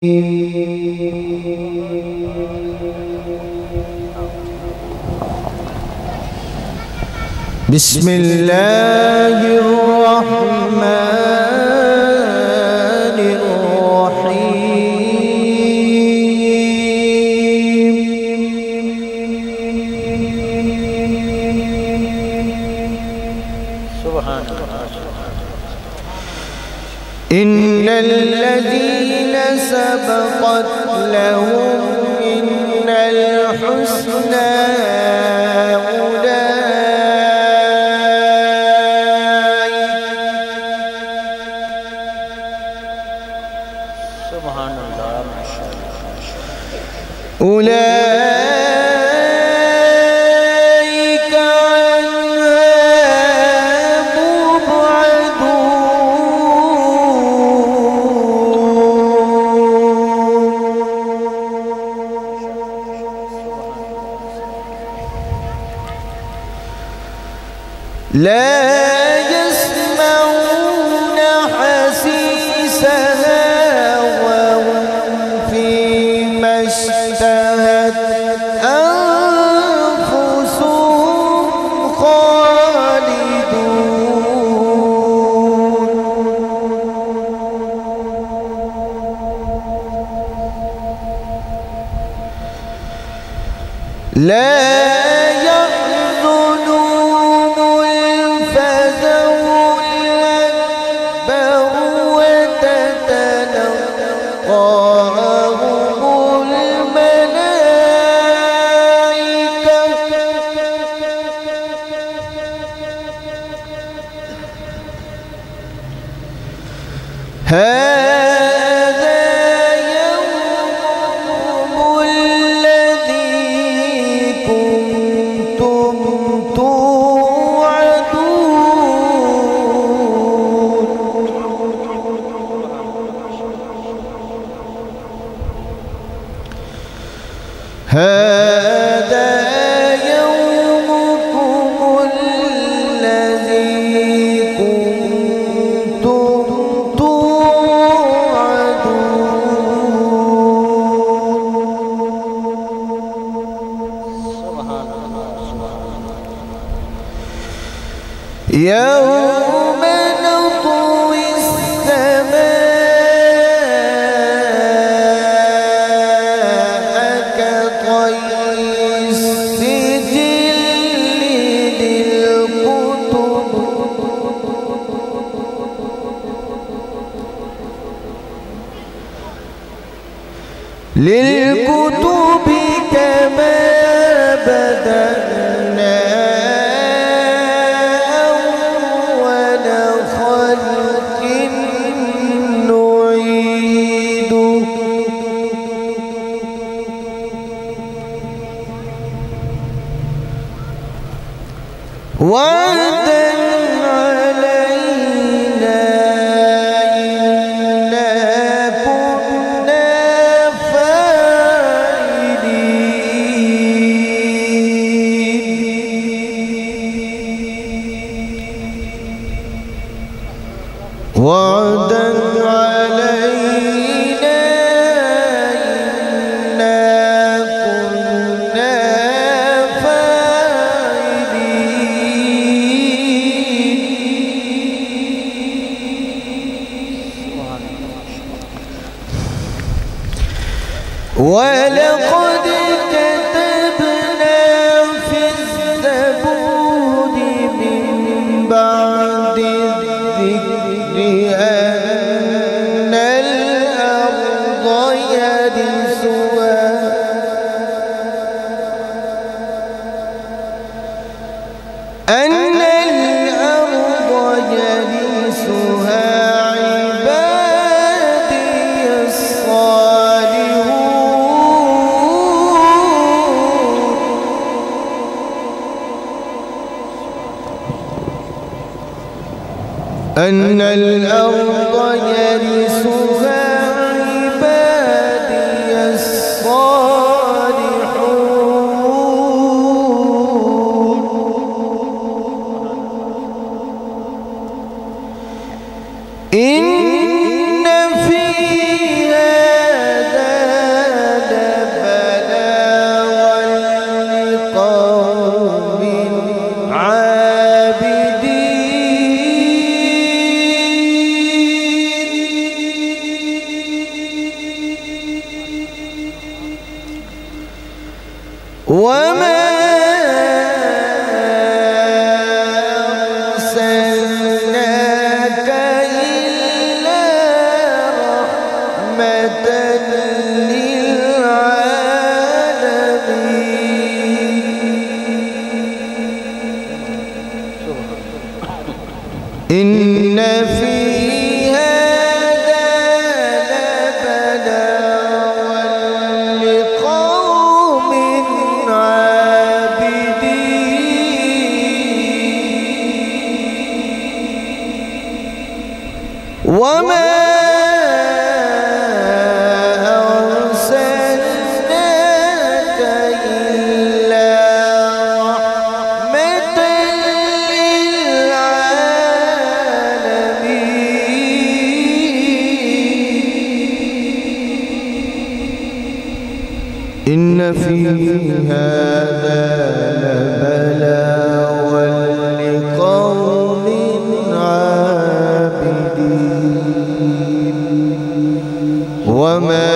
بسم الله الرحمن الرحيم. سبحان الله. إن الذين سبقت لهم من الحسنى أولئك عنها مبعدون لا يسمعون حسيسها وهم فيما اشتهت أنفسهم خالدون لا هذا يومكم الذي كنتم توعدون هذا يومكم الذي كنتم يوم نطوي السماء كطي السجل للكتب كما بدأنا وعدا علينا إنا كنا فاعلين وعدا علينا ولقد كتبنا في الزبور من بعد الذكر أن الأرض يرثها عبادي الصالحون وما أرسلناك إلا رحمة للعالمين. إن في هذا لبلاغا لقوم عابدين. وما أرسلناك إلا رحمة للعالمين. إن في هذا لبلاغا لقوم عابدين. وما